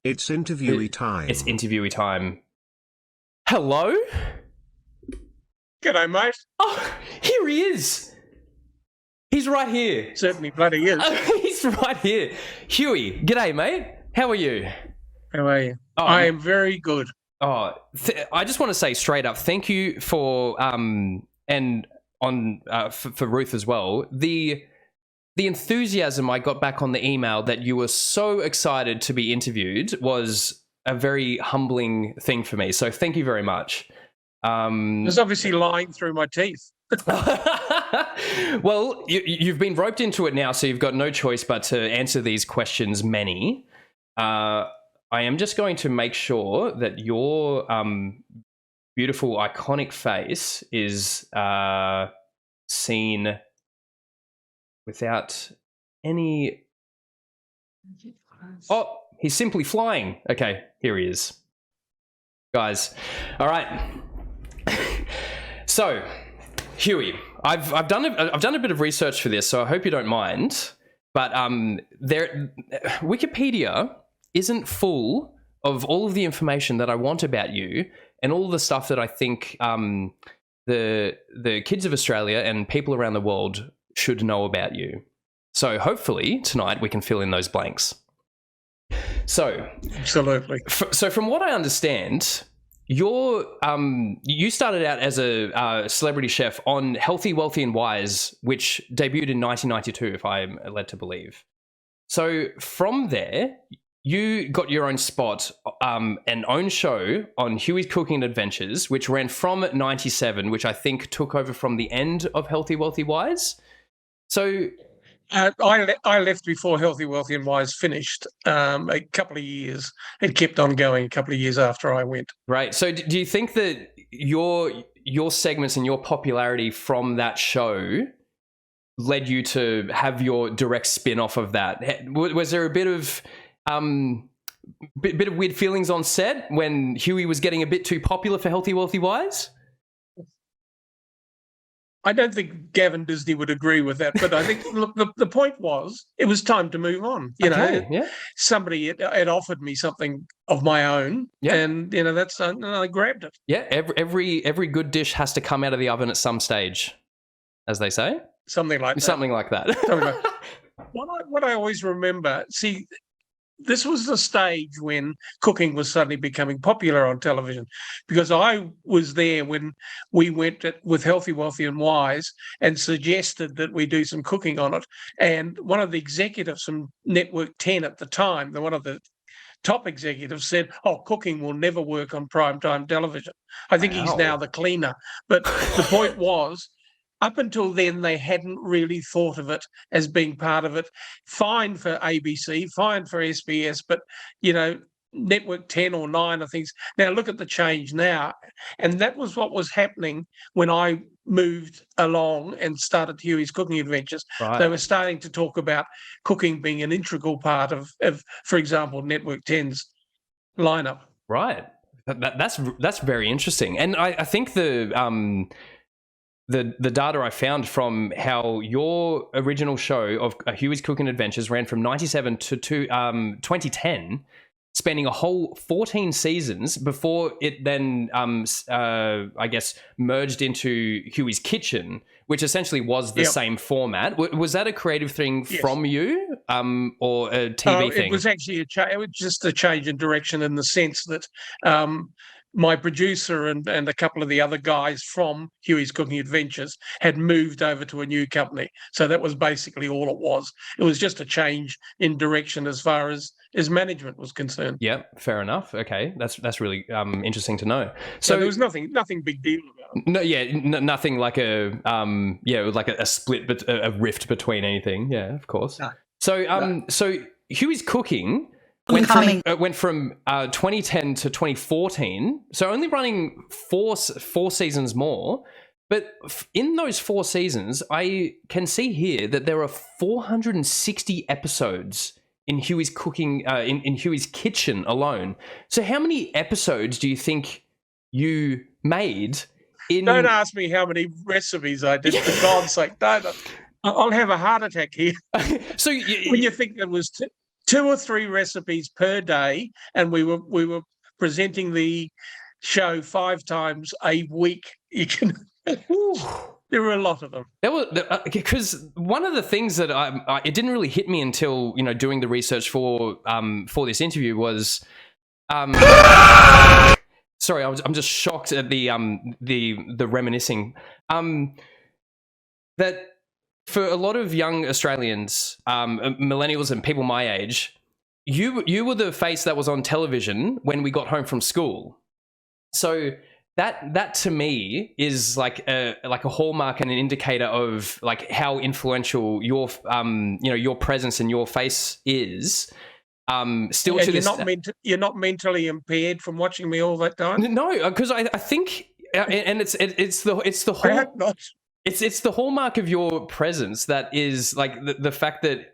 It's IntervHuey time. It's IntervHuey time. Hello? G'day, mate. Oh, here he is. He's right here. Certainly bloody is. He's right here. Huey, g'day, mate. How are you? How are you? I am very good. I just want to say straight up, thank you for for Ruth as well. The enthusiasm I got back on the email that you were so excited to be interviewed was a very humbling thing for me. So thank you very much. It's obviously lying through my teeth. Well, you've been roped into it now, so you've got no choice but to answer these questions, many. I am just going to make sure that your beautiful, iconic face is seen without any... Oh, he's simply flying. Okay, here he is. Guys, all right. So, Huey, I've done a bit of research for this, so I hope you don't mind. But Wikipedia isn't full of all of the information that I want about you and all the stuff that I think the kids of Australia and people around the world should know about you. So hopefully tonight we can fill in those blanks. So, absolutely. So from what I understand, you started out as a celebrity chef on Healthy, Wealthy and Wise, which debuted in 1992, if I'm led to believe. So from there, you got your own spot, an own show on Huey's Cooking Adventures, which ran from 97, which I think took over from the end of Healthy, Wealthy, Wise. So I left before Healthy, Wealthy and Wise finished a couple of years. It kept on going a couple of years after I went. Right. So do you think that your segments and your popularity from that show led you to have your direct spin-off of that? Was there a bit of weird feelings on set when Huey was getting a bit too popular for Healthy, Wealthy, Wise? I don't think Gavin Disney would agree with that, but I think look, the point was it was time to move on. You know, yeah. Somebody had offered me something of my own, and that's and I grabbed it. Yeah, every good dish has to come out of the oven at some stage, as they say. Something like that. Something like that. What I always remember, see, this was the stage when cooking was suddenly becoming popular on television, because I was there when we went with Healthy, Wealthy and Wise and suggested that we do some cooking on it. And one of the executives from Network 10 at the time, one of the top executives, said, "Oh, cooking will never work on primetime television." I think he's now the cleaner. But the point was, up until then, they hadn't really thought of it as being part of it. Fine for ABC, fine for SBS, but, Network 10 or 9, I think. Now, look at the change now. And that was what was happening when I moved along and started Huey's Cooking Adventures. Right. They were starting to talk about cooking being an integral part of for example, Network 10's lineup. Right. That's very interesting. And I think the data I found from how your original show of Huey's Cooking Adventures ran from 97 to 2010, spending a whole 14 seasons before it then, I guess, merged into Huey's Kitchen, which essentially was the same format. Was that a creative thing from you or a TV thing? It was actually it was just a change in direction, in the sense that my producer and a couple of the other guys from Huey's Cooking Adventures had moved over to a new company. So that was basically all it was. It was just a change in direction as far as management was concerned. Yeah, fair enough. Okay, that's really interesting to know. So there was nothing big deal about it. No, nothing like a split, but a rift between anything. Yeah, of course. No. So Huey's Cooking went from 2010 to 2014, so only running four seasons more. But in those 4 seasons, I can see here that there are 460 episodes in Huey's Cooking, in Huey's Kitchen alone. So how many episodes do you think you made? Don't ask me how many recipes I did, for God's sake. Don't. I'll have a heart attack here. So when you think there was 2 or 3 recipes per day, and we were presenting the show 5 times a week. You can. There were a lot of them. There were, because one of the things that it didn't really hit me until doing the research for this interview was, sorry, I'm just shocked at the reminiscing, that for a lot of young Australians, millennials and people my age, you were the face that was on television when we got home from school. So that to me is like a hallmark and an indicator of like how influential your your presence and your face is. Still, to this, you're not mentally impaired from watching me all that time. No, because I think, and it's the whole. It's the hallmark of your presence that is like the fact that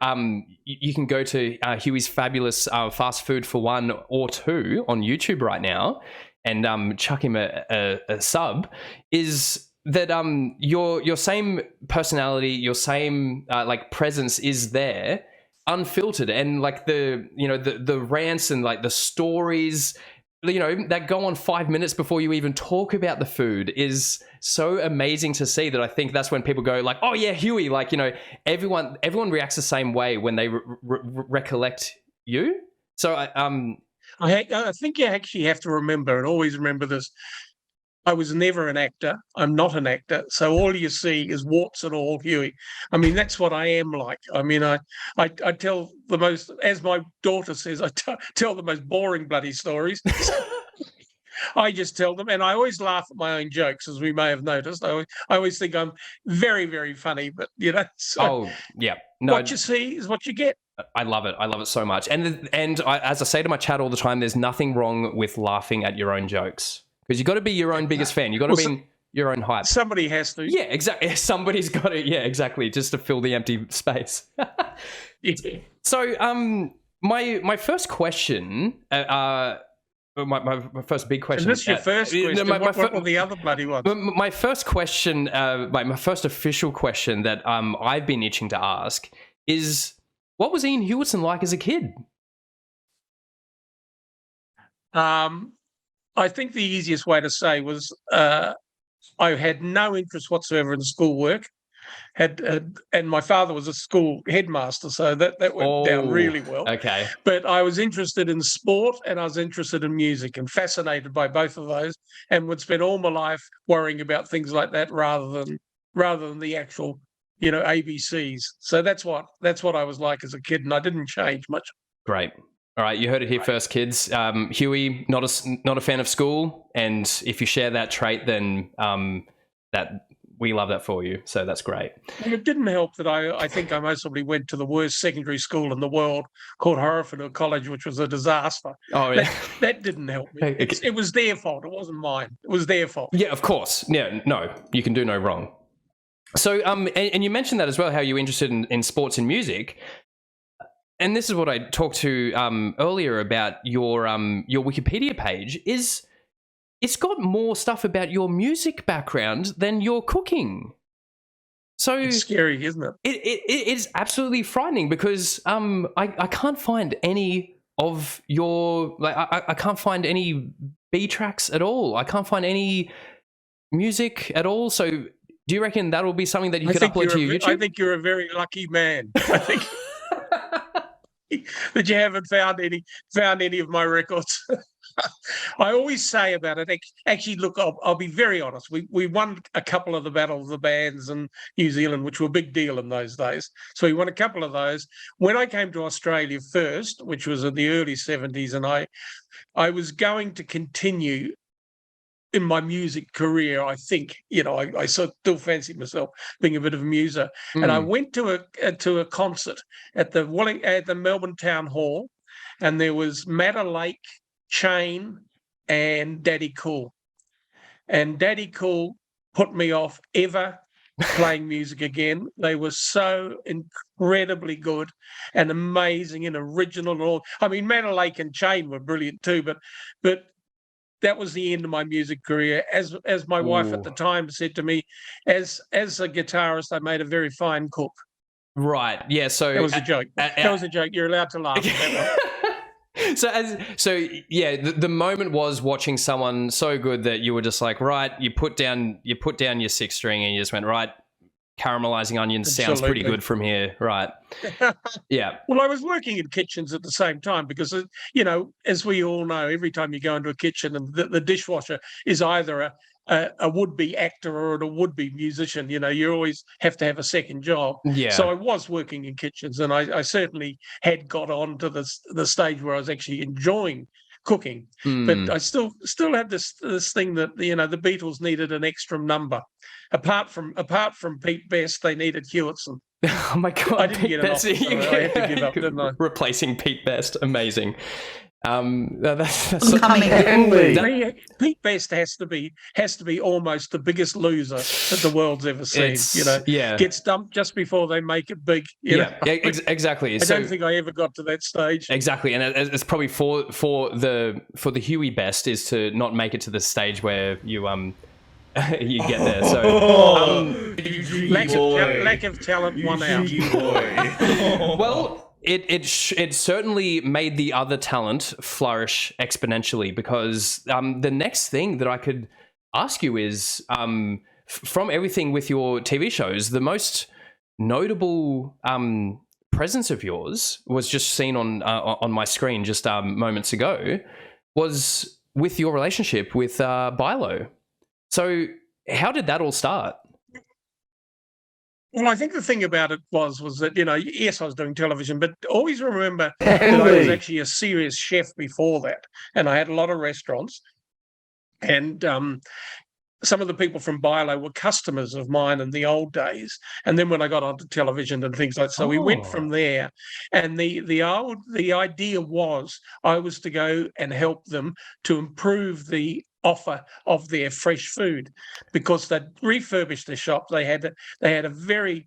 you can go to Huey's fabulous fast food for one or two on YouTube right now and chuck him a sub, is that your same personality, your same like presence is there, unfiltered, and like the rants and like the stories that go on 5 minutes before you even talk about the food is so amazing to see, that I think that's when people go like, oh yeah, Huey, like, everyone reacts the same way when they recollect you. So I think you actually have to remember, and always remember this, I was never an actor. I'm not an actor. So all you see is warts and all Huey. I mean, that's what I am like. I mean, I tell the most, as my daughter says, I tell the most boring bloody stories. I just tell them, and I always laugh at my own jokes, as we may have noticed. I always think I'm very, very funny, but So oh yeah, no, what you see is what you get. I love it. I love it so much. And as I say to my chat all the time, there's nothing wrong with laughing at your own jokes. Because you got to be your own biggest fan. You got to be your own hype. Somebody has to. Yeah, exactly. Somebody's got to. Yeah, exactly. Just to fill the empty space. So, my first question, my first big question. Is this your first question? What were the other bloody ones? My first question, my first official question that I've been itching to ask is, what was Ian Hewitson like as a kid? I think the easiest way to say was I had no interest whatsoever in schoolwork. And my father was a school headmaster, so that went down really well. Okay. But I was interested in sport and I was interested in music and fascinated by both of those, and would spend all my life worrying about things like that rather than the actual ABCs. So that's what I was like as a kid, and I didn't change much. Great. All right, you heard it here first, kids. Huey, not a fan of school, and if you share that trait, then that we love that for you. So that's great. And it didn't help that I think I mostly went to the worst secondary school in the world, called Hereford College, which was a disaster. Oh yeah, that didn't help me. It was their fault. It wasn't mine. It was their fault. Yeah, of course. Yeah, no, you can do no wrong. So and you mentioned that as well, how you're interested in sports and music. And this is what I talked to earlier about your Wikipedia page. It's got more stuff about your music background than your cooking. So it's scary, isn't it? It is absolutely frightening, because I can't find any of your I can't find any B tracks at all. I can't find any music at all. So do you reckon that'll be something that you could upload to your YouTube? I think you're a very lucky man. I think. That you haven't found any of my records. I always say about it. Actually, look, I'll be very honest. We won a couple of the Battle of the Bands in New Zealand, which were a big deal in those days. So we won a couple of those. When I came to Australia first, which was in the early 70s, and I was going to continue in my music career. I think, I still fancy myself being a bit of a muser. And I went to a concert at the Melbourne Town Hall, and there was Matter Lake, Chain, and Daddy Cool. And Daddy Cool put me off ever playing music again. They were so incredibly good and amazing and original and all. I mean, Matter Lake and Chain were brilliant too, but that was the end of my music career. As my wife at the time said to me, as a guitarist, I made a very fine cook. Right. Yeah. So that was a joke. That was a joke. You're allowed to laugh at that one. The moment was watching someone so good that you were just like, right, you put down your sixth string and you just went, right, caramelizing onions sounds pretty good from here, right? Yeah. Well, I was working in kitchens at the same time because, as we all know, every time you go into a kitchen and the dishwasher is either a would-be actor or a would-be musician, you always have to have a second job. Yeah. So I was working in kitchens, and I certainly had got on to the stage where I was actually enjoying cooking. But I still had this thing that the Beatles needed an extra number. Apart from Pete Best, they needed Hewitson. Oh my God! I didn't get an offer, so I had to give up, didn't I? Replacing Pete Best, amazing. That's Pete Best has to be almost the biggest loser that the world's ever seen. Gets dumped just before they make it big. Exactly. I don't think I ever got to that stage. Exactly, and it's probably for the Huey best is to not make it to the stage where you you get there. So lack of talent won out. Well. It certainly made the other talent flourish exponentially because the next thing that I could ask you is from everything with your TV shows, the most notable presence of yours was just seen on my screen just moments ago was with your relationship with Bilo. So how did that all start? Well, I think the thing about it was that, yes, I was doing television, but always remember that I was actually a serious chef before that. And I had a lot of restaurants. And some of the people from Bilo were customers of mine in the old days. And then when I got onto television and things like that, so we went from there. And the idea was I was to go and help them to improve the offer of their fresh food because they'd refurbished the shop. They had a very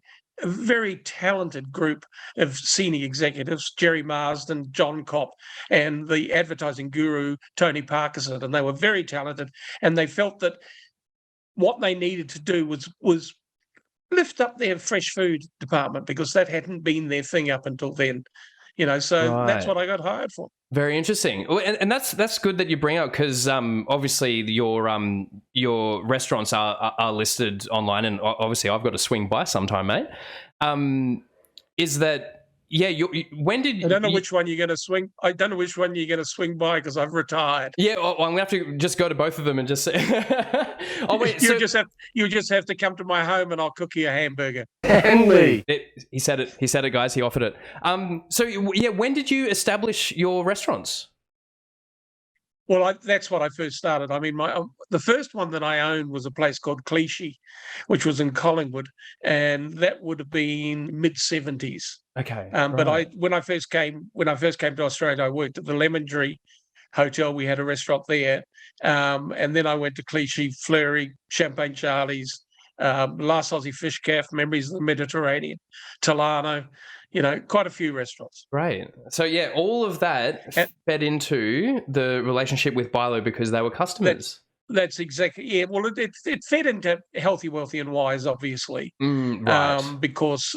talented group of senior executives, Jerry Marsden, John Kopp, and the advertising guru, Tony Parkinson, and they were very talented. And they felt that what they needed to do was lift up their fresh food department because that hadn't been their thing up until then. That's what I got hired for. Very interesting, and that's good that you bring up because obviously your restaurants are listed online, and obviously I've got to swing by sometime, mate. Is that when did I don't know which one you're going to swing. I don't know which one you're going to swing by because I've retired. Yeah, well, I'm going to have to just go to both of them and just say. Oh wait, you just have to come to my home and I'll cook you a hamburger. He said it. He said it, guys. He offered it. When did you establish your restaurants? Well, that's what I first started. I mean, the first one that I owned was a place called Clichy, which was in Collingwood, and that would have been mid-70s. Okay. But when I first came to Australia, I worked at the Lemon Tree Hotel. We had a restaurant there, and then I went to Clichy, Fleury, Champagne Charlie's, Last Aussie Fish Cafe, Memories of the Mediterranean, Talano. Quite a few restaurants. Right. So, all of that fed into the relationship with Bilo because they were customers. That's exactly, Well, it fed into Healthy, Wealthy and Wise, obviously. Right. Because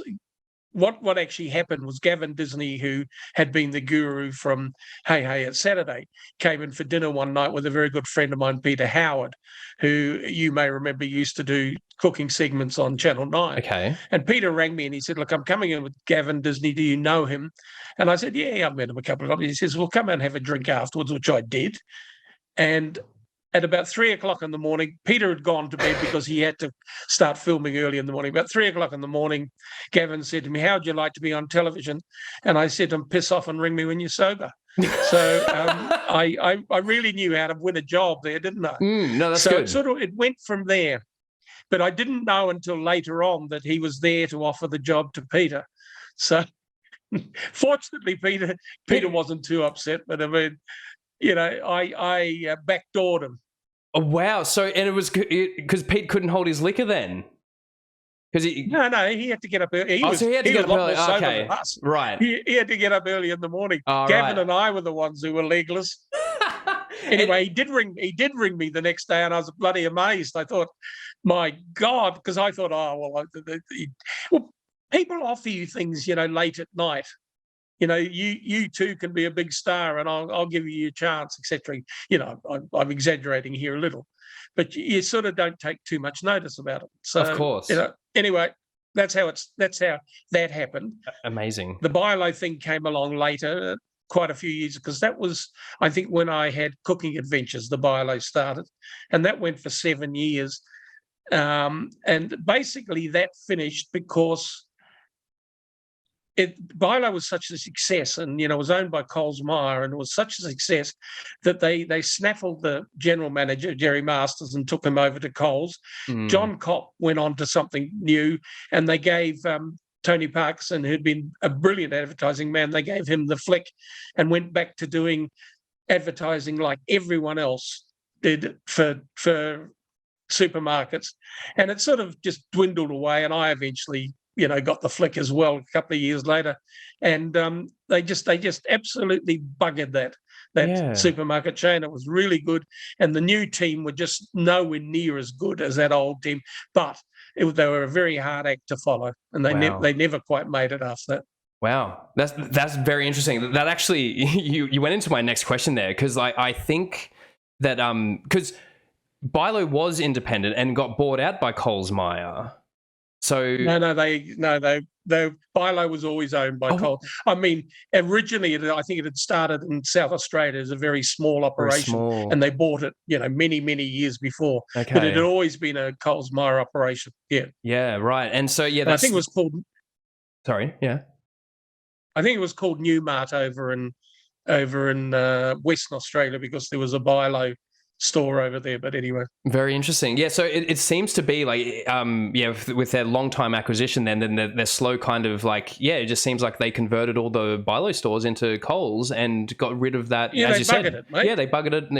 what actually happened was Gavin Disney, who had been the guru from Hey Hey It's Saturday, came in for dinner one night with a very good friend of mine, Peter Howard, who you may remember used to do cooking segments on Channel 9. Okay. And Peter rang me and he said, look, I'm coming in with Gavin Disney. Do you know him? And I said, yeah, I've met him a couple of times. He says, well, come and have a drink afterwards, which I did. And at about 3 o'clock in the morning, Peter had gone to bed because he had to start filming early in the morning. About 3 o'clock in the morning, Gavin said to me, how'd you like to be on television? And I said to him, piss off and ring me when you're sober. So I really knew how to win a job there, didn't I? No, that's good. So it went from there. But I didn't know until later on that he was there to offer the job to Peter. So fortunately, Peter wasn't too upset. But I mean, I backdoored him. Oh, wow. So, and it was because Pete couldn't hold his liquor then? Because No, he had to get up early. He was a lot more sober than us. Right. He had to get up early in the morning. Gavin and I were the ones who were legless. Anyway, he did ring me the next day, and I was bloody amazed. I thought, my God, because I thought, people offer you things, late at night. You too can be a big star, and I'll give you a chance, etc. I'm exaggerating here a little, but you sort of don't take too much notice about it. So, of course. Anyway, that's how that happened. Amazing. The Bilo thing came along later, quite a few years, because that was, I think, when I had Cooking Adventures. The Bilo started, and that went for 7 years, and basically that finished because Bilo was such a success, and it was owned by Coles Myer, and it was such a success that they snaffled the general manager Jerry Masters and took him over to Coles. John Kopp went on to something new, and they gave Tony Parkinson, who'd been a brilliant advertising man, they gave him the flick and went back to doing advertising like everyone else did for supermarkets, and it sort of just dwindled away. And I eventually got the flick as well a couple of years later, and they just absolutely buggered that supermarket chain. It was really good, and the new team were just nowhere near as good as that old team, but they were a very hard act to follow, and they never quite made it after that. Wow, that's very interesting. That actually you went into my next question there, because I think that because Bilo was independent and got bought out by Coles Myer. So the Bilo was always owned by Coles. I mean, originally I think it had started in South Australia as a very small operation, and they bought it, many years before. Okay. But it had always been a Coles Myer operation. Yeah. Yeah. Right. And so I think it was called. Sorry. Yeah. I think it was called Newmart over in Western Australia, because there was a Bilo store over there. But anyway, very interesting. Yeah, so it seems to be like with their long time acquisition, then their slow kind of it just seems like they converted all the Bilo stores into Coles and got rid of that. Yeah, as they you buggered said. It, mate. Yeah, they buggered it.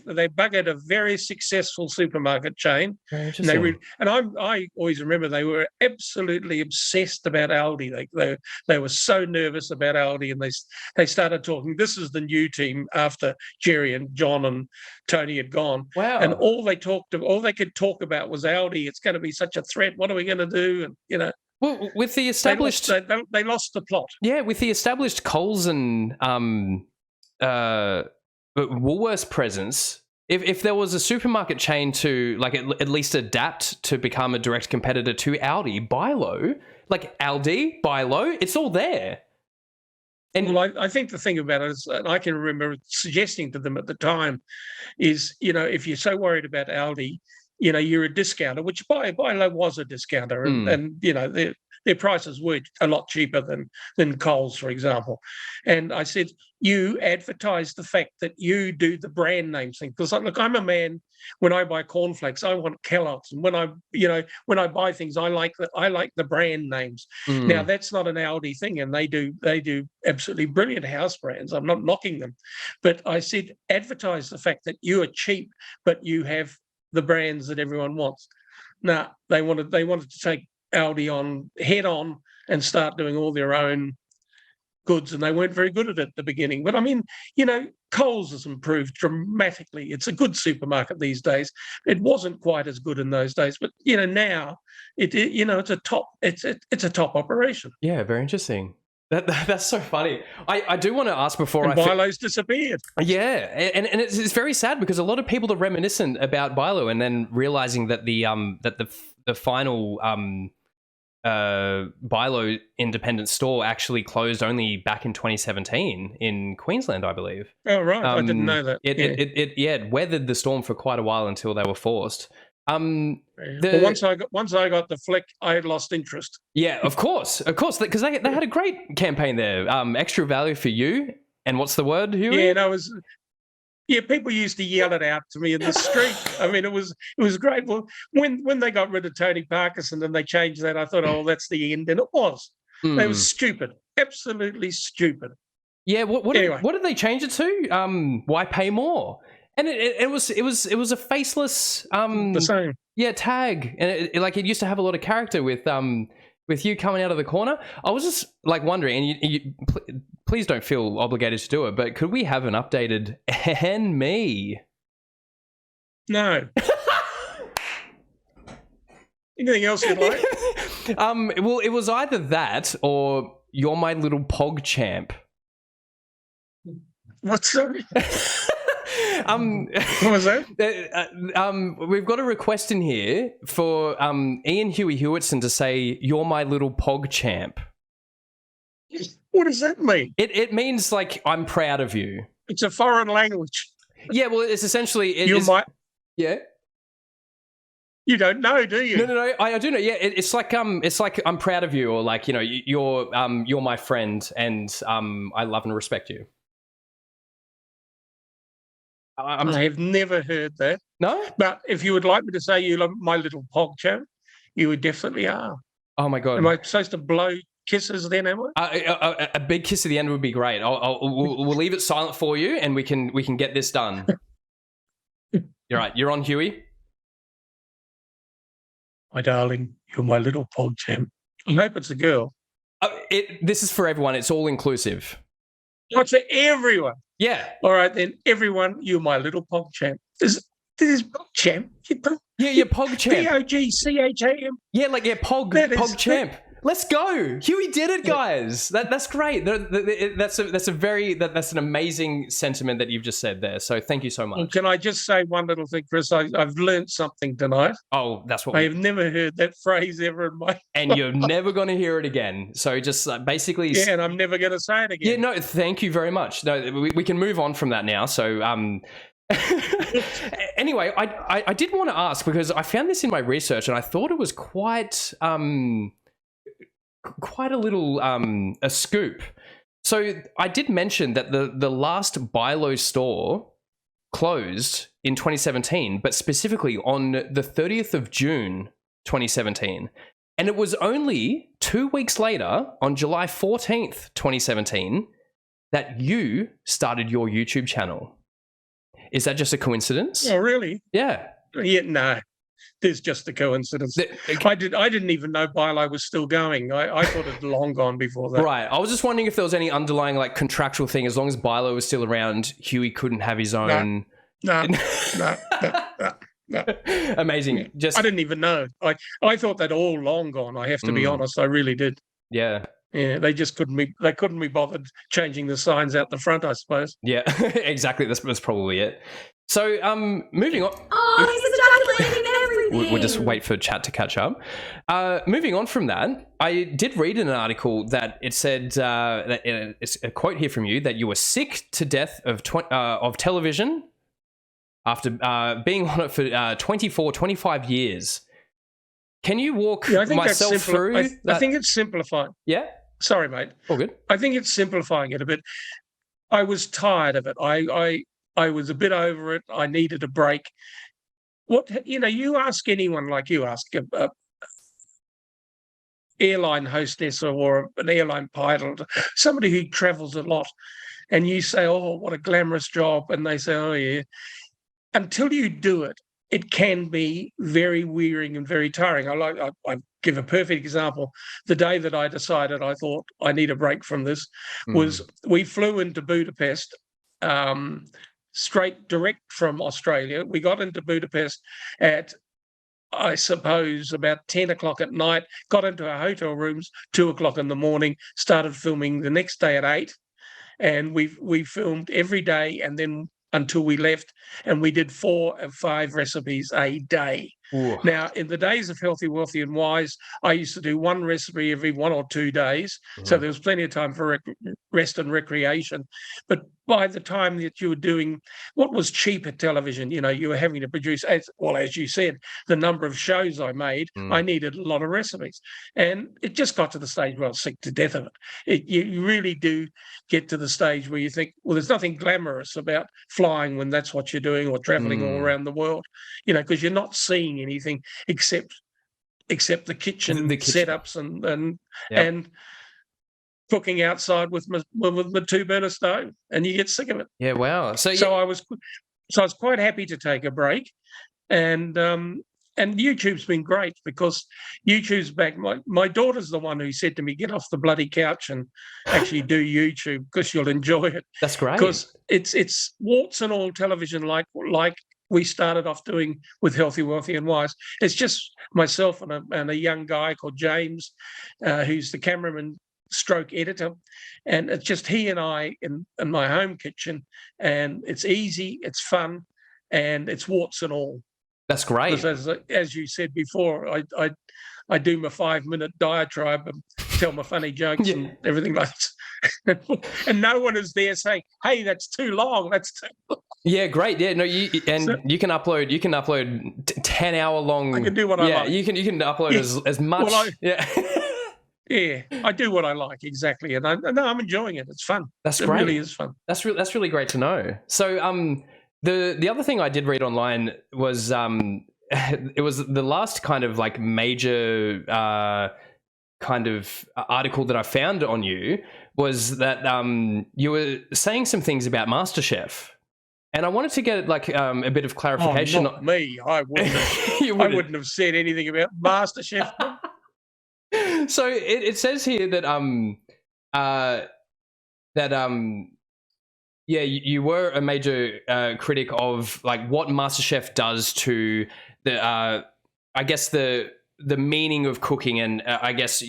They buggered a very successful supermarket chain. Very interesting. And I always remember they were absolutely obsessed about Aldi. They were so nervous about Aldi, and they started talking. This is the new team after Jerry and John and Tony had gone. Wow. And all they could talk about was Aldi. It's going to be such a threat. What are we going to do? And well, with the established, they lost the plot. Yeah, with the established Coles and Woolworths presence, if there was a supermarket chain to at least adapt to become a direct competitor to Aldi, Bilo, Aldi, Bilo, it's all there. And I think the thing about it is, and I can remember suggesting to them at the time, is if you're so worried about Aldi, you're a discounter, which Bilo was a discounter, and their prices were a lot cheaper than Coles, for example. And I said, you advertise the fact that you do the brand name thing, because look, I'm a man. When I buy cornflakes, I want Kellogg's, and when I buy things, I like the brand names. Now that's not an Aldi thing, and they do absolutely brilliant house brands. I'm not knocking them, but I said advertise the fact that you are cheap, but you have the brands that everyone wants. Now they wanted to take Aldi on head on and start doing all their own goods, and they weren't very good at it at the beginning. But I mean, Coles has improved dramatically. It's a good supermarket these days. It wasn't quite as good in those days, but now it's a top operation. Yeah, very interesting. That's so funny. I do want to ask before Bilo's disappeared. Yeah, and it's very sad, because a lot of people are reminiscent about Bilo and then realizing that the final Bilo independent store actually closed only back in 2017 in Queensland, I believe. Oh right, I didn't know that. It weathered the storm for quite a while until they were forced. Once I got the flick, I had lost interest. Yeah, of course, because they had a great campaign there. Extra value for you, and what's the word, Huey? Yeah, people used to yell it out to me in the street. I mean, it was great. Well, when they got rid of Tony Parkinson and they changed that, I thought, oh, that's the end, and it was. They were stupid, absolutely stupid. Yeah, what did they change it to? Why pay more? And it was a faceless the same. Yeah, tag, and it used to have a lot of character with you coming out of the corner. I was just wondering, and you please don't feel obligated to do it, but could we have an updated and me? No. Anything else you'd like? Well, it was either that or You're My Little Pog Champ. What's that? What was that? We've got a request in here for Ian Huey Hewitson to say, "You're my little pog champ." What does that mean? It means like I'm proud of you. It's a foreign language. Yeah, well, it's essentially yeah. You don't know, do you? No. I do know. Yeah, it's like I'm proud of you, or like, you know, you're my friend, and I love and respect you. I have never heard that. No? But if you would like me to say you love my little pog champ, you would definitely are. Oh my God. Am I supposed to blow kisses then, am I? A big kiss at the end would be great. We'll leave it silent for you, and we can get this done. You're right. You're on, Huey. My darling, you're my little pog champ. I hope it's a girl. This is for everyone. It's all inclusive. Not for everyone. Yeah. All right, then, everyone, you're my little pog champ. This is pog champ. Yeah, pog champ. Pogcham. Yeah, like, yeah, pog champ. Let's go. Huey did it, guys. That's great. That's an amazing sentiment that you've just said there. So thank you so much. Well, can I just say one little thing, Chris? I've learned something tonight. Oh, that's what I have never heard that phrase ever in my and you're never going to hear it again. So just basically... Yeah, and I'm never going to say it again. Yeah, no, thank you very much. No, we can move on from that now. So... Anyway, I did want to ask, because I found this in my research and I thought it was quite a little a scoop. So I did mention that the last Bilo store closed in 2017, but specifically on the 30th of June 2017. And it was only 2 weeks later, on July 14th, 2017, that you started your YouTube channel. Is that just a coincidence? Oh, really? Yeah. Yeah, no. There's just a coincidence. I didn't even know Bilo was still going. I thought it had long gone before that. Right. I was just wondering if there was any underlying like contractual thing. As long as Bilo was still around, Huey couldn't have his own. No. Amazing. Yeah. I didn't even know. I thought that all long gone. I have to be honest. I really did. Yeah. Yeah, they just couldn't be bothered changing the signs out the front, I suppose. Yeah, exactly. That's probably it. So, moving on. Oh, he's ejaculating everything. We'll just wait for chat to catch up. Moving on from that, I did read in an article that it said, it's a quote here from you, that you were sick to death of television after being on it for 25 years. Can you walk myself through that? I think it's simplifying. Yeah? Sorry, mate. All good. I think it's simplifying it a bit. I was tired of it. I was a bit over it. I needed a break. You ask anyone, like you ask a airline hostess or an airline pilot, somebody who travels a lot, and you say, "Oh, what a glamorous job," and they say, "Oh, yeah." Until you do it, it can be very wearing and very tiring. I give a perfect example. The day that I decided I thought I need a break from this was we flew into Budapest, direct from Australia. We got into Budapest at, I suppose, about 10 o'clock at night, got into our hotel rooms, 2 o'clock in the morning, started filming the next day at 8. And we filmed every day, and then until we left, and we did 4 or 5 recipes a day. Ooh. Now, in the days of Healthy, Wealthy and Wise, I used to do 1 recipe every 1 or 2 days. So there was plenty of time for rest and recreation. But by the time that you were doing what was cheap at television, you were having to produce, as you said, the number of shows I made, I needed a lot of recipes. And it just got to the stage where I was sick to death of it. You really do get to the stage where you think, well, there's nothing glamorous about flying when that's what you're doing, or traveling all around the world, because you're not seeing anything except the kitchen setups and cooking outside with my 2-burner stove, and you get sick of it. Yeah, wow. So I was quite happy to take a break, and YouTube's been great, because YouTube's back. My daughter's the one who said to me, "Get off the bloody couch and actually do YouTube, because you'll enjoy it." That's great. Because it's warts and all television, like we started off doing with Healthy, Wealthy and Wise. It's just myself and a young guy called James, who's the cameraman stroke editor. And it's just he and I in my home kitchen. And it's easy, it's fun, and it's warts and all. That's great. Because as you said before, I do my 5-minute diatribe and tell my funny jokes and everything like that. And no one is there saying, "Hey, that's too long. That's too long." Yeah, great. Yeah, no, you can upload 10-hour long. I can do what I like. You can upload as much. Well, yeah, I do what I like, exactly, and I'm enjoying it. It's fun. That's great. It really is fun. That's really great to know. So the other thing I did read online was it was the last kind of like major kind of article that I found on you was that you were saying some things about MasterChef. And I wanted to get like a bit of clarification. Oh, not me. I wouldn't have said anything about MasterChef. So it says here that you were a major critic of like what MasterChef does to the I guess the meaning of cooking, and I guess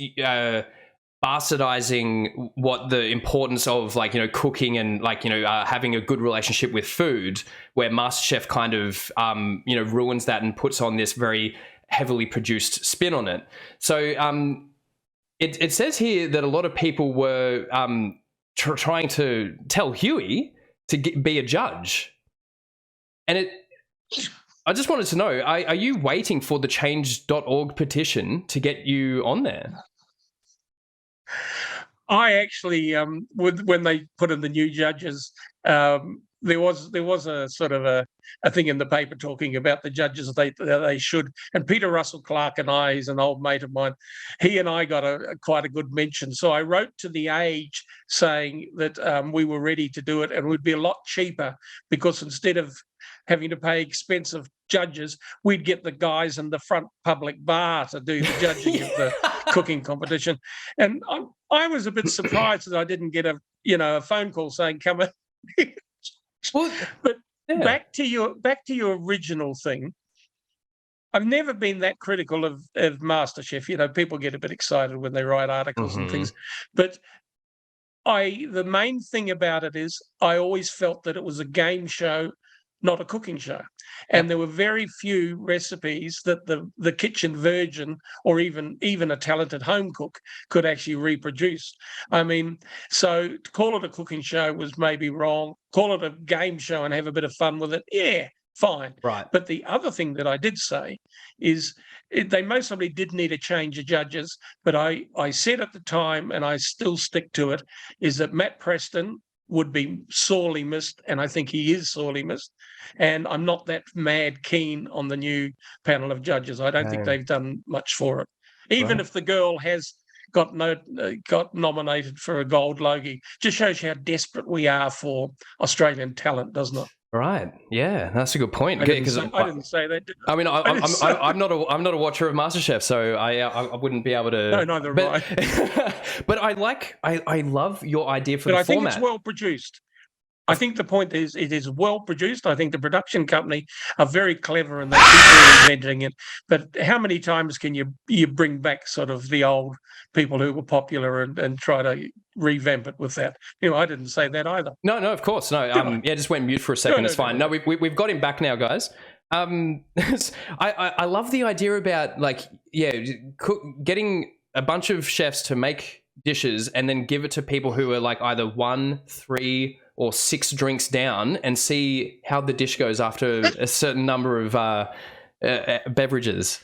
bastardizing what the importance of like, you know, cooking and like, you know, having a good relationship with food, where MasterChef kind of you know, ruins that and puts on this very heavily produced spin on it. So it says here that a lot of people were trying to tell Huey to be a judge, and I just wanted to know, are you waiting for the change.org petition to get you on there? I actually, when they put in the new judges, there was a sort of a thing in the paper talking about the judges they should. And Peter Russell Clark and I, he's an old mate of mine, he and I got quite a good mention. So I wrote to The Age saying that we were ready to do it, and it would be a lot cheaper because instead of having to pay expensive judges, we'd get the guys in the front public bar to do the judging of the cooking competition. And I was a bit surprised that I didn't get a phone call saying come in. Well, but back to your original thing. I've never been that critical of MasterChef. You know, people get a bit excited when they write articles and things, but the main thing about it is I always felt that it was a game show, not a cooking show. And there were very few recipes that the kitchen virgin or even a talented home cook could actually reproduce. I mean, so to call it a cooking show was maybe wrong. Call it a game show and have a bit of fun with it. Yeah, fine. Right. But the other thing that I did say is they most probably did need a change of judges. But I said at the time, and I still stick to it, is that Matt Preston would be sorely missed, and I think he is sorely missed. And I'm not that mad keen on the new panel of judges. I don't think they've done much for it. Even if the girl has got nominated for a gold Logie, just shows you how desperate we are for Australian talent, doesn't it? Right. Yeah, that's a good point. I didn't say that. I mean, I'm not a watcher of MasterChef, so I wouldn't be able to. No, neither am I. But I love your idea for the format. But I think it's well produced. I think the point is it is well produced. I think the production company are very clever and they keep reinventing it. But how many times can you bring back sort of the old people who were popular and try to revamp it with that? You know, I didn't say that either. No, of course, no. Just went mute for a second. It's fine. No, we've got him back now, guys. I love the idea about getting a bunch of chefs to make dishes and then give it to people who are like either 1, 3, or 6 drinks down and see how the dish goes after a certain number of beverages.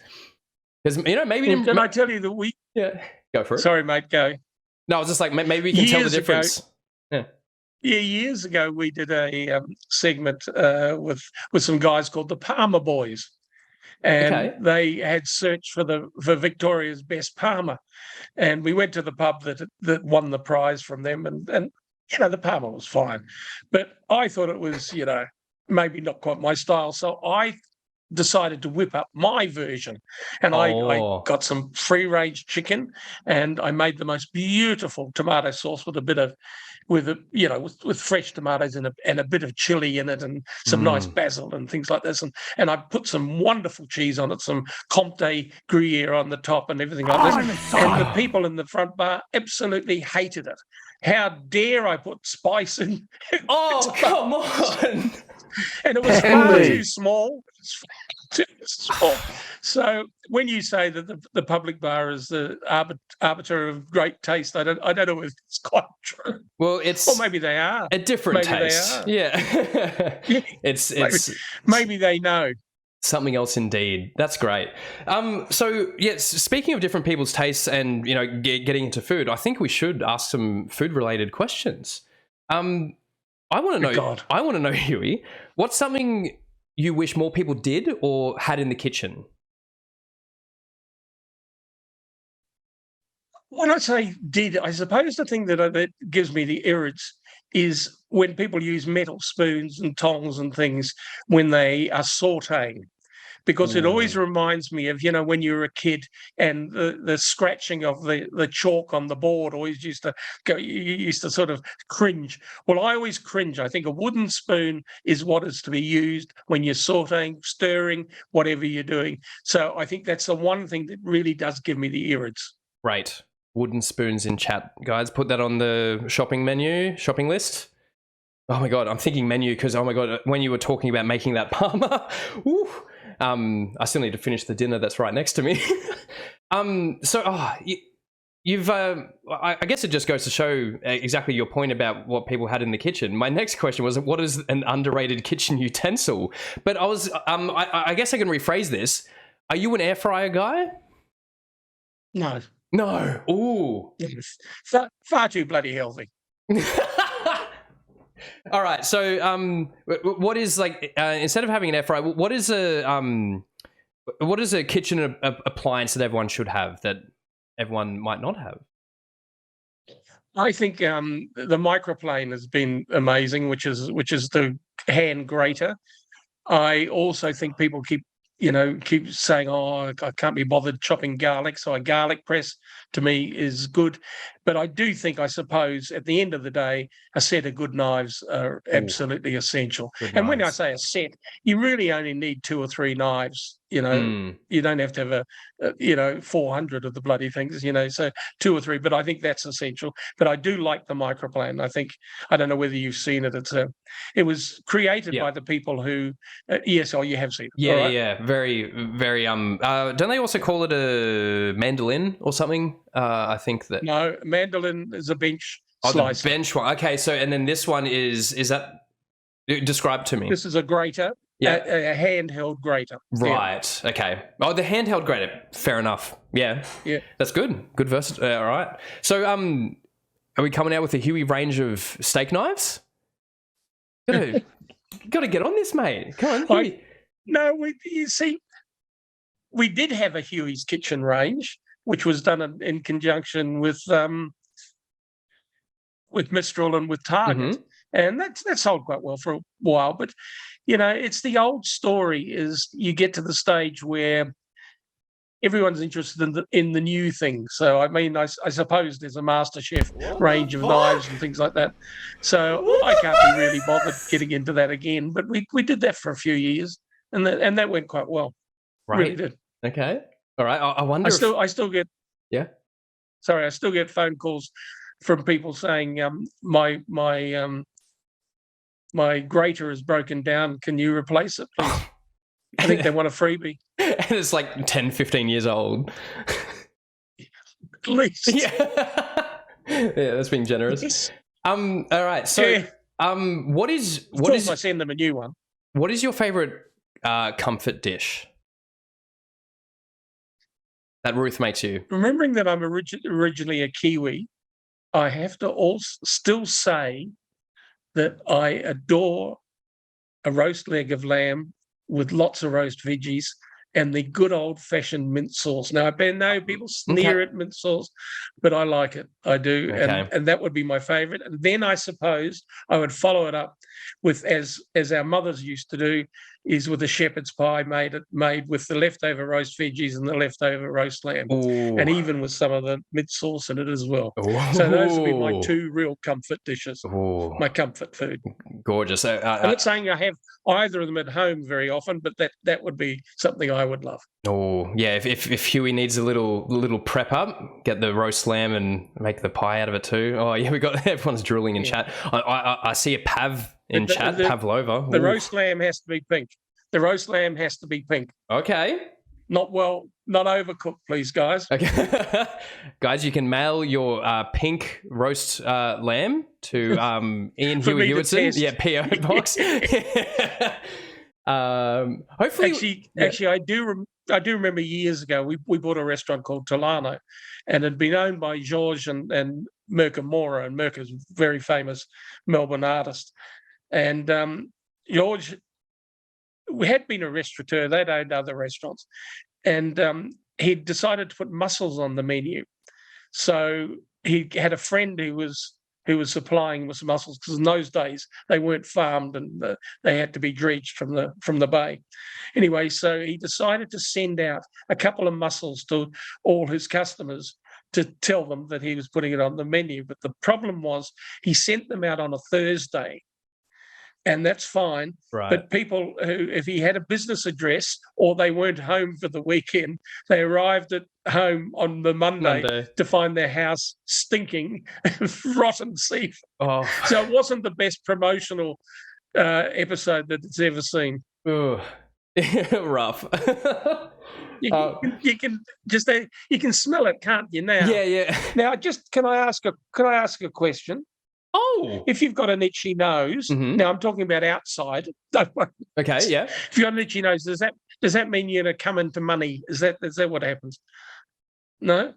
Because, you know, maybe... Can I tell you that Yeah, go for it. Sorry, mate, go. No, I was just like, maybe we can tell the difference. Yeah, years ago, we did a segment with some guys called the Parma Boys. And they had searched for Victoria's best Parma. And we went to the pub that won the prize from them, and you know, the Parma was fine. But I thought it was, you know, maybe not quite my style. So I decided to whip up my version, and I got some free-range chicken, and I made the most beautiful tomato sauce with a bit of, with fresh tomatoes and a bit of chili in it, and some nice basil and things like this, and I put some wonderful cheese on it, some Comte Gruyere on the top, and everything like this. And the people in the front bar absolutely hated it. How dare I put spice in? Oh, come on! And it was far too small. Too small. So when you say that the public bar is the arbiter of great taste, I don't know if it's quite true. Well, it's, or maybe they are a different taste. Yeah, it's maybe they know. Something else indeed. That's great. So yes, speaking of different people's tastes and getting into food, I think we should ask some food-related questions. I want to know. God. I want to know, Huey, what's something you wish more people did or had in the kitchen? When I say did, I suppose the thing that gives me the irrits is when people use metal spoons and tongs and things when they are sautéing. Because it always reminds me of, when you were a kid and the scratching of the chalk on the board always used to go, you used to sort of cringe. Well, I always cringe. I think a wooden spoon is what is to be used when you're sautéing, stirring, whatever you're doing. So I think that's the one thing that really does give me the irrits. Right. Wooden spoons in chat. Guys, put that on the shopping list. Oh my God, I'm thinking menu because, oh my God, when you were talking about making that parma, woo, I still need to finish the dinner that's right next to me. You've I guess it just goes to show exactly your point about what people had in the kitchen. My next question was, what is an underrated kitchen utensil? But I guess I can rephrase this. Are you an air fryer guy? No. No. Ooh. Far too bloody healthy. All right. So, what is instead of having an air fryer, what is a kitchen appliance that everyone should have that everyone might not have? I think the microplane has been amazing, which is the hand grater. I also think people keep saying, oh, I can't be bothered chopping garlic. So a garlic press to me is good. But I do think, I suppose, at the end of the day, a set of good knives are absolutely essential. And when I say a set, you really only need 2 or 3 knives. You don't have to have 400 of the bloody things, so 2 or 3. But I think that's essential. But I do like the microplane. I don't know whether you've seen it. It was created by the people who, yes, you have seen it. Yeah, right? yeah. Very, very, don't they also call it a mandolin or something? I think that. No, mandolin is a bench slicer. The bench one. Okay, so, and then this one is that, describe to me. This is a grater. Yeah. A handheld grater. Right. Yeah. Okay. Oh, the handheld grater. Fair enough. Yeah. Yeah. That's good. Good versatile. All right. So, are we coming out with a Huey range of steak knives? Got to get on this, mate. Come on, Huey. We did have a Huey's Kitchen range, which was done in conjunction with Mistral and with Target, and that sold quite well for a while. But it's the old story: is you get to the stage where everyone's interested in the new thing. So I suppose there's a MasterChef range of knives and things like that. So I can't be really bothered getting into that again. But we did that for a few years, and that went quite well. Right. Really did. Okay. All right. I wonder. I still get. Yeah. Sorry, I still get phone calls from people saying my grater is broken down. Can you replace it, please? I think they want a freebie. And it's like 10, 15 years old. At least. Yeah. Yeah, that's being generous. All right. So what is I send them a new one. What is your favorite comfort dish that Ruth makes you? Remembering that I'm originally a Kiwi, I have to also still say that I adore a roast leg of lamb with lots of roast veggies and the good old-fashioned mint sauce. Now, I know people sneer at mint sauce, but I like it. I do, and that would be my favourite. And then I suppose I would follow it up with, as our mothers used to do, is with a shepherd's pie made with the leftover roast veggies and the leftover roast lamb, and even with some of the mint sauce in it as well. So those would be my two real comfort dishes, my comfort food. Gorgeous. I'm not saying I have either of them at home very often, but that would be something I would love. Oh yeah, if Huey needs a little prep up, get the roast lamb and make the pie out of it too. Oh yeah, we got everyone's drooling in chat. I see a Pav in chat, Pavlova. The roast lamb has to be pink. The roast lamb has to be pink. Okay. Not overcooked, please, guys. Okay, guys, you can mail your pink roast lamb to Iain Huey Hewitson. Yeah, PO box. Hopefully, actually, I do remember years ago we bought a restaurant called Tolano, and it had been owned by George and Mirka Mora, and Mirka's a very famous Melbourne artist. And George, we had been a restaurateur; they'd owned other restaurants, and he decided to put mussels on the menu. So he had a friend who was supplying with mussels, because in those days they weren't farmed and they had to be dredged from the bay. Anyway, so he decided to send out a couple of mussels to all his customers to tell them that he was putting it on the menu. But the problem was he sent them out on a Thursday, and that's fine. Right. But people who, if he had a business address or they weren't home for the weekend, they arrived at home on the Monday. To find their house stinking rotten seafood. Oh. So it wasn't the best promotional episode that it's ever seen. Rough. You can smell it, can't you? Now. Yeah. Now, can I ask a question? Oh, if you've got an itchy nose, now I'm talking about outside. Okay, yeah. If you've got an itchy nose, does that mean you're going to come into money? Is that what happens? No.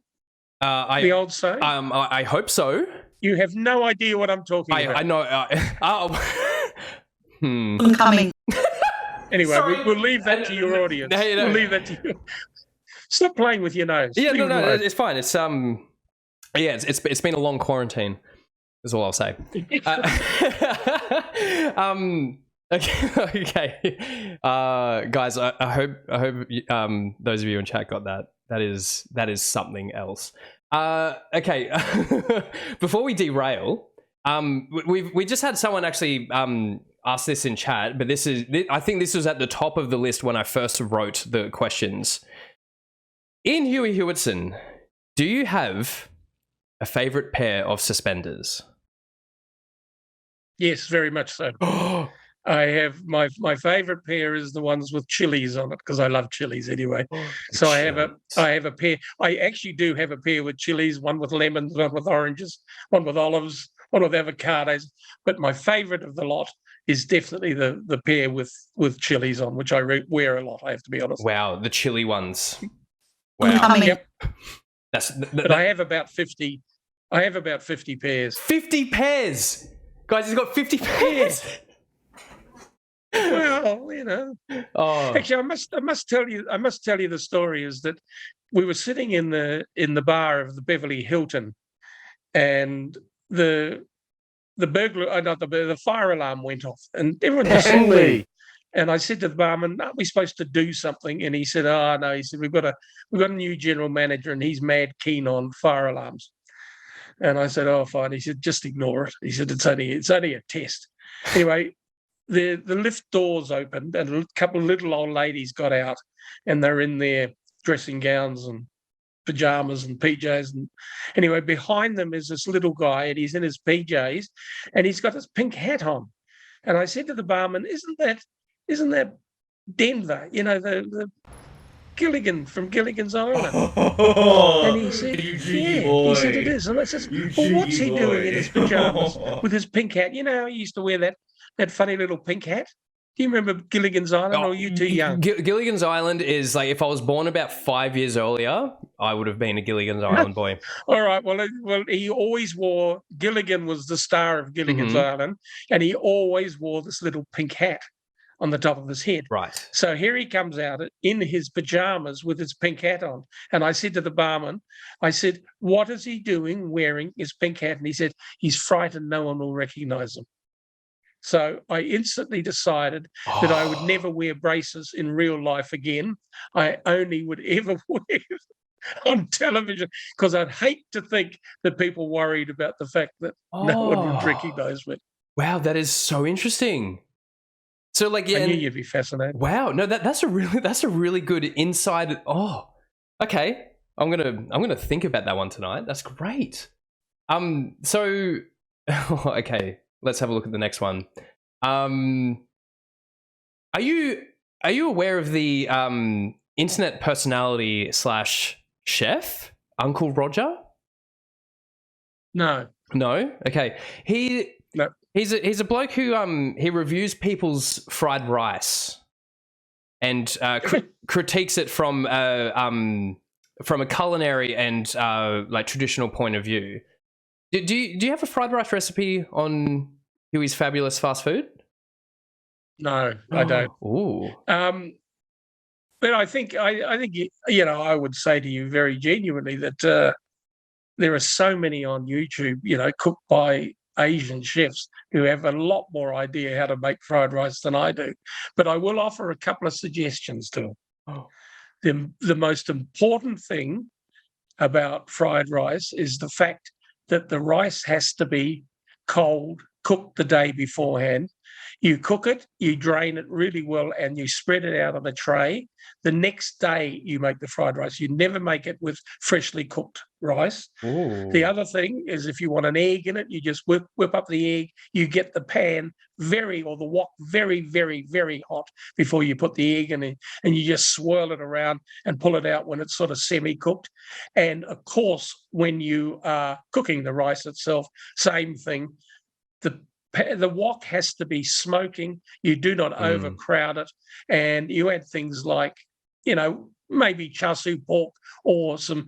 The old saying. I hope so. You have no idea what I'm talking about. I know. Coming. Anyway, we'll leave that to your audience. No, we'll leave that to you. Stop playing with your nose. Yeah, no, it's fine. It's it's been a long quarantine. Is all I'll say. Okay. Guys, I hope those of you in chat got that. That is something else. Okay. Before we derail, we just had someone actually ask this in chat, but I think this was at the top of the list when I first wrote the questions. Ian Huey Hewitson, do you have a favorite pair of suspenders? Yes, very much so. I have my favorite pair is the ones with chilies on it, because I love chilies anyway. So I have a pair. I actually do have a pair with chilies, one with lemons, one with oranges, one with olives, one with avocados. But my favorite of the lot is definitely the pair with chilies on, which I wear a lot, I have to be honest. Wow, the chili ones. Wow. Yep. But I have about 50. I have about 50 pairs. 50 pairs, guys! He's got 50 pairs. Well, Actually, I must tell you the story is that we were sitting in the bar of the Beverly Hilton, and the fire alarm went off, and everyone just saw me. And I said to the barman, "Aren't we supposed to do something?" And he said, "Oh no." He said, "We've got a new general manager, and he's mad keen on fire alarms." And I said, "Oh, fine." He said, "Just ignore it." He said, "It's only a test." Anyway, the lift doors opened, and a couple of little old ladies got out, and they're in their dressing gowns and pajamas and PJs. And anyway, behind them is this little guy, and he's in his PJs, and he's got this pink hat on. And I said to the barman, "Isn't that Denver? The Gilligan from Gilligan's Island?" And he said, "Yeah." He said, "It is." And I said, "Well, what's he doing in his pajamas with his pink hat? You know, he used to wear that funny little pink hat. Do you remember Gilligan's Island, or are you too young?" Gilligan's Island is like, if I was born about 5 years earlier, I would have been a Gilligan's Island boy. All right. Well, he always wore, Gilligan was the star of Gilligan's Island, and he always wore this little pink hat on the top of his head. Right. So here he comes out in his pajamas with his pink hat on. And I said to the barman, I said, what is he doing wearing his pink hat? And he said, he's frightened no one will recognise him. So I instantly decided that I would never wear braces in real life again. I only would ever wear on television, because I'd hate to think that people worried about the fact that no one would recognise me. Wow, that is so interesting. So, like, yeah, I knew you'd be fascinated. Wow, no, that's a really good inside. Oh, okay. I'm gonna think about that one tonight. That's great. So, okay, let's have a look at the next one. Are you aware of the internet personality / chef Uncle Roger? No. No. Okay. No. He's a bloke who he reviews people's fried rice and critiques it from a culinary and like traditional point of view. Do you have a fried rice recipe on Huey's Fabulous Fast Food? No, I don't. Ooh. But I think you know, I would say to you very genuinely that there are so many on YouTube, you know, cooked by Asian chefs who have a lot more idea how to make fried rice than I do. But I will offer a couple of suggestions to them. Oh. The most important thing about fried rice is the fact that the rice has to be cold, cooked the day beforehand. You cook it, you drain it really well, and you spread it out on a tray. The next day you make the fried rice. You never make it with freshly cooked rice. Ooh. The other thing is, if you want an egg in it, you just whip up the egg. You get the pan or the wok very, very, very hot before you put the egg in it, and you just swirl it around and pull it out when it's sort of semi-cooked. And of course, when you are cooking the rice itself, same thing. The wok has to be smoking. You do not overcrowd it, and you add things like, you know, maybe char siu pork or some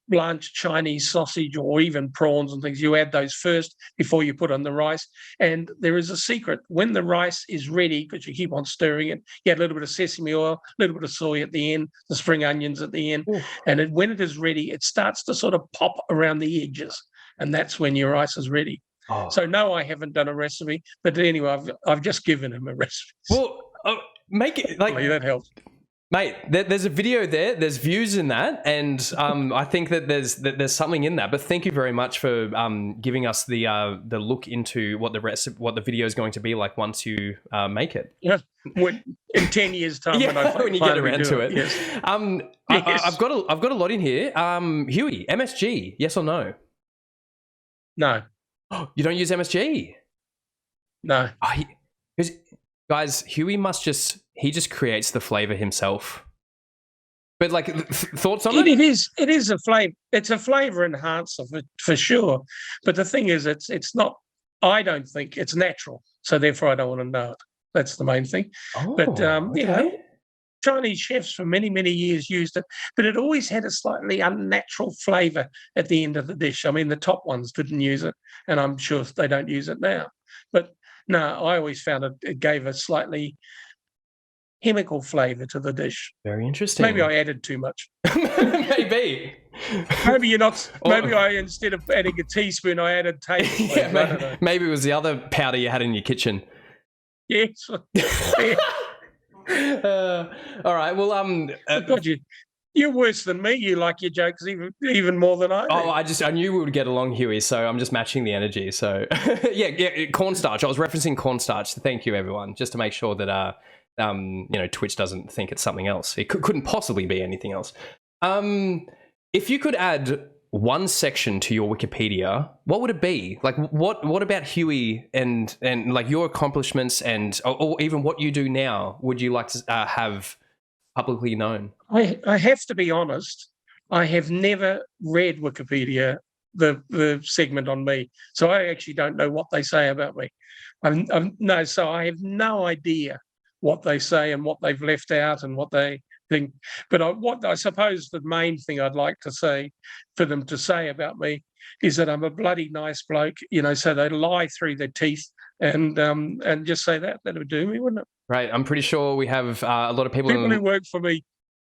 blanched Chinese sausage or even prawns and things. You add those first before you put on the rice. And there is a secret. When the rice is ready, because you keep on stirring it, you add a little bit of sesame oil, a little bit of soy at the end, the spring onions at the end. Ooh. And when it is ready, it starts to sort of pop around the edges. And that's when your rice is ready. Oh. So no, I haven't done a recipe, but anyway, I've just given him a recipe. Well, make it like that helps, mate. There's a video there. There's views in that, and I think that there's something in that. But thank you very much for giving us the look into what the video is going to be like once you make it. Yeah, in 10 years' time, yeah, when you get around to it. Yes. Yes. I've got a lot in here. Huey, MSG, yes or no? No. You don't use MSG? No. Guys, Huey he just creates the flavor himself. But like, thoughts on it? It is a flavor. It's a flavor enhancer for sure. But the thing is, it's not. I don't think it's natural. So therefore, I don't want to know it. That's the main thing. Oh, but okay. You know, Chinese chefs for many, many years used it, but it always had a slightly unnatural flavour at the end of the dish. I mean, the top ones didn't use it, and I'm sure they don't use it now. But no, I always found it gave a slightly chemical flavour to the dish. Very interesting. Maybe I added too much. Maybe. Maybe you're not. Maybe I, instead of adding a teaspoon, I added tablespoon. Yeah, maybe it was the other powder you had in your kitchen. Yes. All right. Well, God, you're worse than me. You like your jokes even more than I do. Oh, I knew we would get along, Huey. So I'm just matching the energy. So yeah, cornstarch. I was referencing cornstarch. Thank you, everyone, just to make sure that you know, Twitch doesn't think it's something else. It couldn't possibly be anything else. If you could add one section to your Wikipedia, what would it be? Like, what about Huey and like your accomplishments or even what you do now would you like to have publicly known? I have to be honest. I have never read Wikipedia, the segment on me, so I actually don't know what they say about me. So I have no idea what they say and what they've left out and what they think. But what I suppose the main thing I'd like to say for them to say about me is that I'm a bloody nice bloke, you know, so they lie through their teeth and just say that would do me, wouldn't it? Right. I'm pretty sure we have a lot of people who work for me.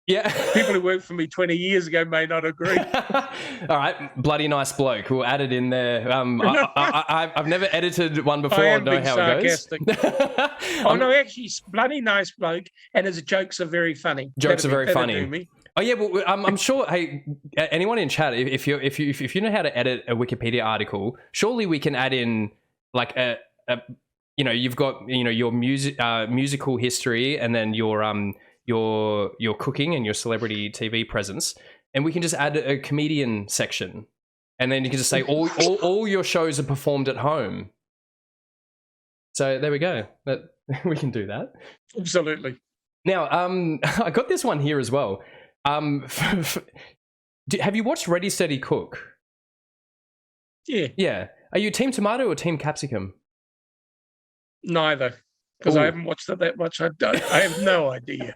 Yeah. People who worked for me 20 years ago may not agree. All right. Bloody nice bloke. We'll add it in there. I've never edited one before. I am know being how sarcastic. it goes. Oh, no, actually, bloody nice bloke. And his jokes are very funny. Jokes are very funny. Oh yeah, well, I'm sure. Hey, anyone in chat, if you know how to edit a Wikipedia article, surely we can add in like a you've got your musical history, and then your cooking and your celebrity TV presence, and we can just add a comedian section, and then you can just say all your shows are performed at home. So there we go. We can do that. Absolutely. Now, I got this one here as well. Have you watched Ready Steady Cook? Yeah. Yeah. Are you team tomato or team capsicum? Neither, because I haven't watched it that much. I have no idea.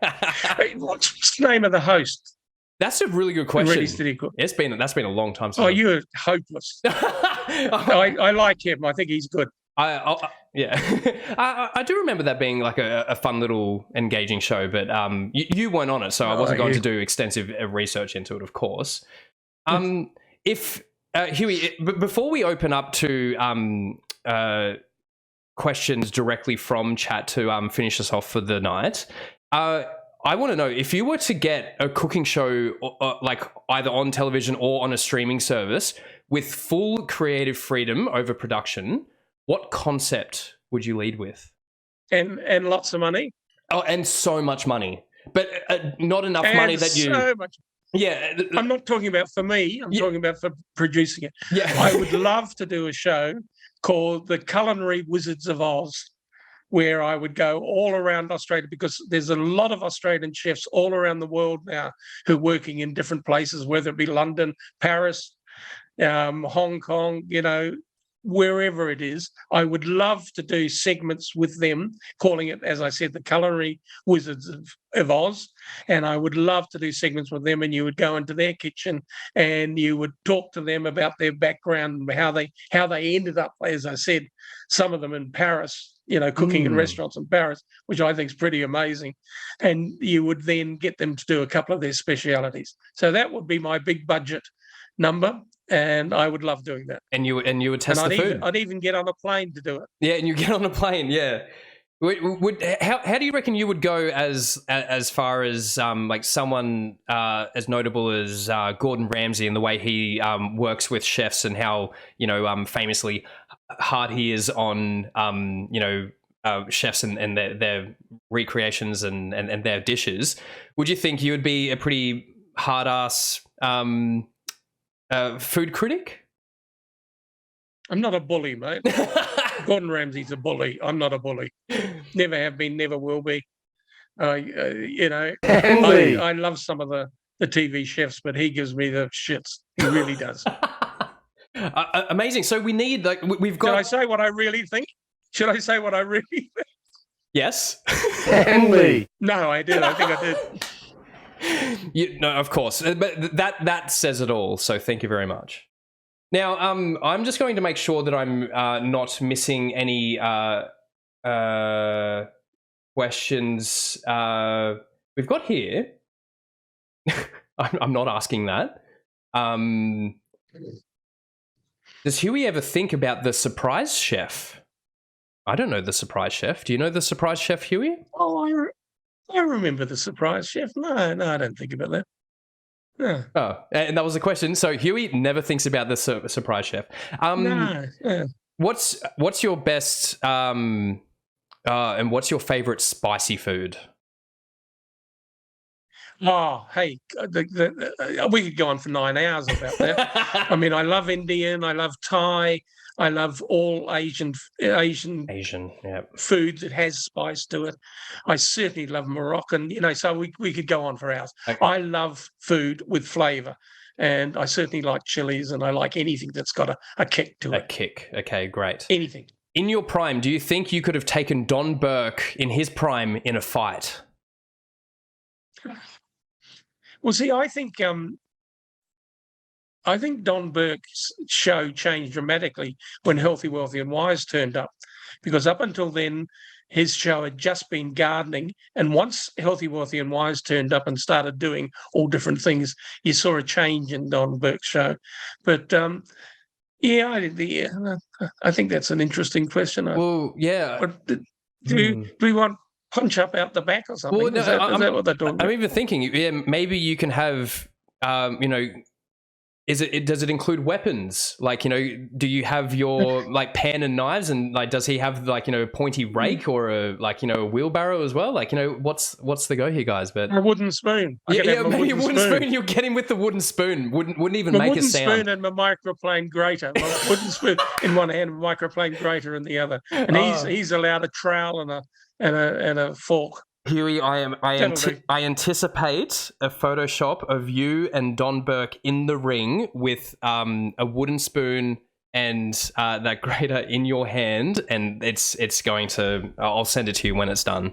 What's the name of the host? That's a really good question. Ready Steady Cook. That's been a long time since. Oh, you're hopeless. I like him. I think he's good. Yeah, I do remember that being like a fun little engaging show, but you weren't on it, so I wasn't going to do extensive research into it, of course. If Huey, before we open up to questions directly from chat to finish us off for the night, I want to know, if you were to get a cooking show like either on television or on a streaming service with full creative freedom over production, what concept would you lead with? And lots of money. Oh, and so much money, but not enough money that you. So much. Yeah, I'm not talking about for me. I'm talking about for producing it. Yeah, I would love to do a show called The Culinary Wizards of Oz, where I would go all around Australia, because there's a lot of Australian chefs all around the world now who are working in different places, whether it be London, Paris, Hong Kong, wherever it is. I would love to do segments with them, calling it, as I said, The Culinary Wizards of Oz. And I would love to do segments with them, and you would go into their kitchen and you would talk to them about their background and how they ended up, as I said, some of them in Paris, cooking in restaurants in Paris, which I think is pretty amazing. And you would then get them to do a couple of their specialities. So that would be my big budget number. And I would love doing that. And you would test the food. I'd even get on a plane to do it. Yeah, and you get on a plane. Yeah. How do you reckon you would go as far as like someone as notable as Gordon Ramsay, and the way he works with chefs, and how famously hard he is on chefs and their recreations and their dishes? Would you think you would be a pretty hard ass food critic? I'm not a bully, mate. Gordon Ramsay's a bully. I'm not a bully. Never have been, never will be. I love some of the TV chefs, but he gives me the shits. He really does. Amazing. So we need, we've got... Should I say what I really think? Should I say what I really think? Yes. Henley. No, I did. I think I did. No, of course, but that says it all. So thank you very much. Now, I'm just going to make sure that I'm not missing any questions we've got here. I'm not asking that. Does Huey ever think about the surprise chef? I don't know the surprise chef. Do you know the surprise chef, Huey? Oh, I remember the surprise chef. No, I don't think about that. No. Oh, and that was the question. So Huey never thinks about the surprise chef. No. Yeah. What's your best and what's your favorite spicy food? Oh, hey, we could go on for 9 hours about that. I mean, I love Indian, I love Thai, I love all Asian foods that has spice to it. I certainly love Moroccan, so we could go on for hours. Okay. I love food with flavour, and I certainly like chilies, and I like anything that's got a kick to it. A kick, okay, great. Anything. In your prime, do you think you could have taken Don Burke in his prime in a fight? Well, see, I think Don Burke's show changed dramatically when Healthy, Wealthy and Wise turned up, because up until then, his show had just been gardening, and once Healthy, Wealthy and Wise turned up and started doing all different things, you saw a change in Don Burke's show. But I think that's an interesting question. Well, yeah. Do we want punch up out the back or something? Well, is that what they're talking about? I'm even thinking, maybe you can have, does it include weapons? Like, do you have your like pan and knives, and like, does he have like, a pointy rake or a wheelbarrow as well? Like, what's the go here, guys? But a wooden spoon. Maybe a wooden spoon. You'll get him with the wooden spoon. Wouldn't even make a sound. Wooden spoon and my microplane grater. Well, wooden spoon in one hand, microplane grater in the other, and he's allowed a trowel and a fork. Huey, I anticipate a Photoshop of you and Don Burke in the ring with a wooden spoon and that grater in your hand, and it's going to. I'll send it to you when it's done.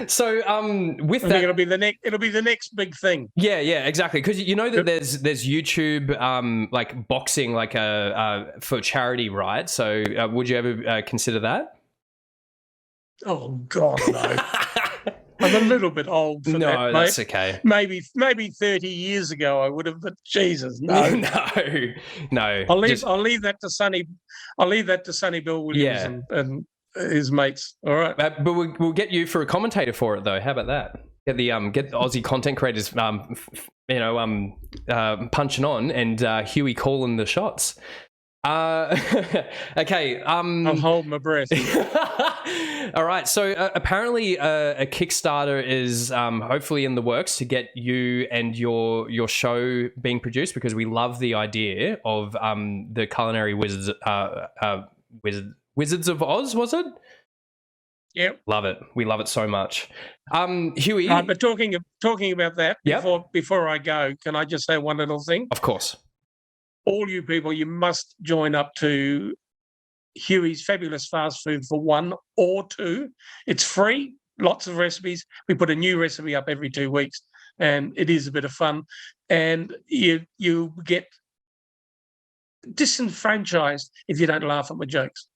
So with that, it'll be the next big thing. Yeah, exactly. Because that there's YouTube like boxing like for charity, right? So would you ever consider that? Oh God, no! I'm a little bit old for that. No, that's okay. Maybe 30 years ago I would have, but Jesus, no, no. I'll leave that to Sonny. I'll leave that to Sonny Bill Williams and his mates. All right, but we'll get you for a commentator for it though. How about that? Get the Aussie content creators, punching on, and Huey calling the shots. Okay. I'll hold my breath. All right. So apparently, a Kickstarter is hopefully in the works to get you and your show being produced, because we love the idea of the Culinary Wizards Wizards of Oz. Was it? Yep. Love it. We love it so much. Huey. But talking about that, before I go, can I just say one little thing? Of course. All you people, you must join up to Huey's Fabulous Fast Food for 1 or 2. It's free, lots of recipes. We put a new recipe up every 2 weeks, and it is a bit of fun. And you get disenfranchised if you don't laugh at my jokes.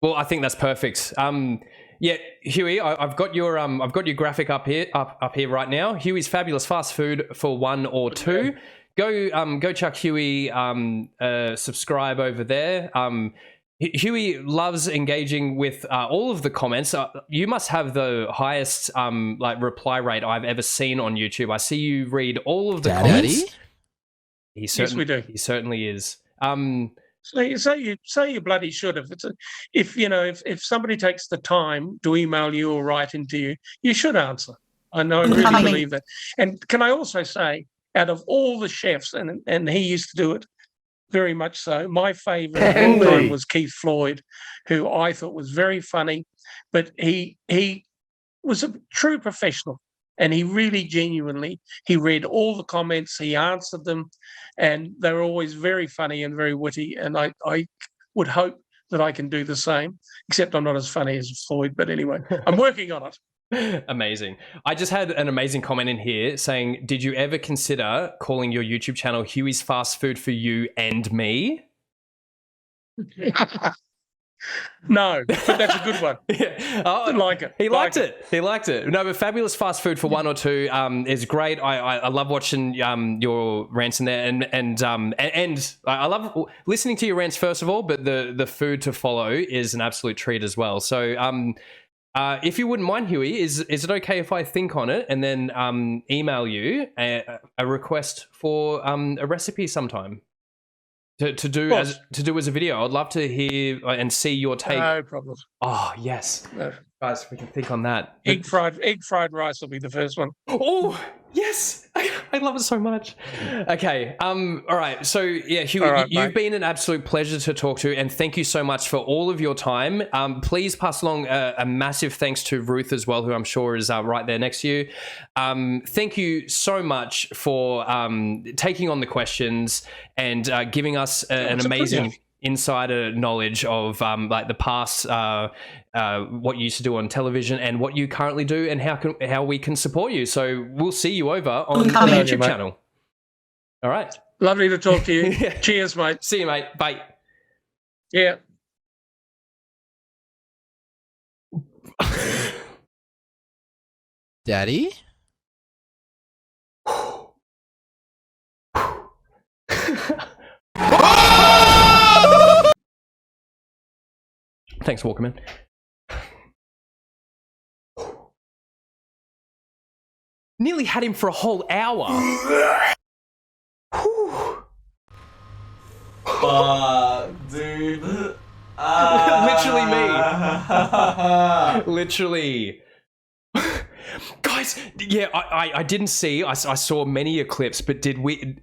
Well, I think that's perfect. Yeah, Huey, I've got your graphic up here right now. Huey's Fabulous Fast Food for 1 or 2. Okay. Go chuck Huey, subscribe over there. Huey loves engaging with all of the comments. You must have the highest reply rate I've ever seen on YouTube. I see you read all of the comments. Yes, we do. He certainly is. So you bloody should have. If somebody takes the time to email you or write into you, you should answer. I know, I really believe that. And can I also say, out of all the chefs, and he used to do it very much so, my favourite of all time was Keith Floyd, who I thought was very funny, but he was a true professional, and he really genuinely, he read all the comments, he answered them, and they were always very funny and very witty, and I would hope that I can do the same, except I'm not as funny as Floyd, but anyway, I'm working on it. Amazing. I just had an amazing comment in here saying, did you ever consider calling your YouTube channel Huey's Fast Food for You and Me? No, but that's a good one. Yeah. Oh, I like it. He liked it. He liked it. No, but Fabulous Fast Food for 1 or 2 is great. I love watching your rants in there, and I love listening to your rants first of all, but the food to follow is an absolute treat as well. So if you wouldn't mind, Huey, is it okay if I think on it and then email you a request for a recipe sometime to do as a video? I'd love to hear and see your take. No problem. Oh yes, guys, we can think on that. Egg fried rice will be the first one. Oh yes, I love it so much. Okay, all right. So yeah, Huey, you've been an absolute pleasure to talk to, and thank you so much for all of your time. Please pass along a massive thanks to Ruth as well, who I'm sure is right there next to you. Thank you so much for taking on the questions and giving us an amazing insider knowledge of the past, what you used to do on television and what you currently do, and how we can support you. So we'll see you over on the YouTube channel. All right. Lovely to talk to you. Cheers, mate. See you, mate. Bye. Yeah. Daddy? Thanks, Walkerman. Nearly had him for a whole hour. Dude. Literally me. Literally. Guys, yeah, I didn't see. I saw many a clips, but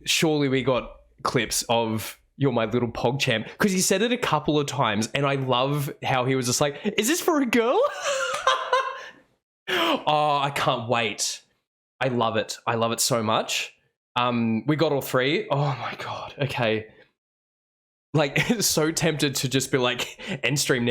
surely we got clips of You're My Little Pog Champ, because he said it a couple of times, and I love how he was just like, is this for a girl? Oh, I can't wait. I love it. I love it so much. We got all three. Oh my God. Okay. Like, so tempted to just be like, end stream now.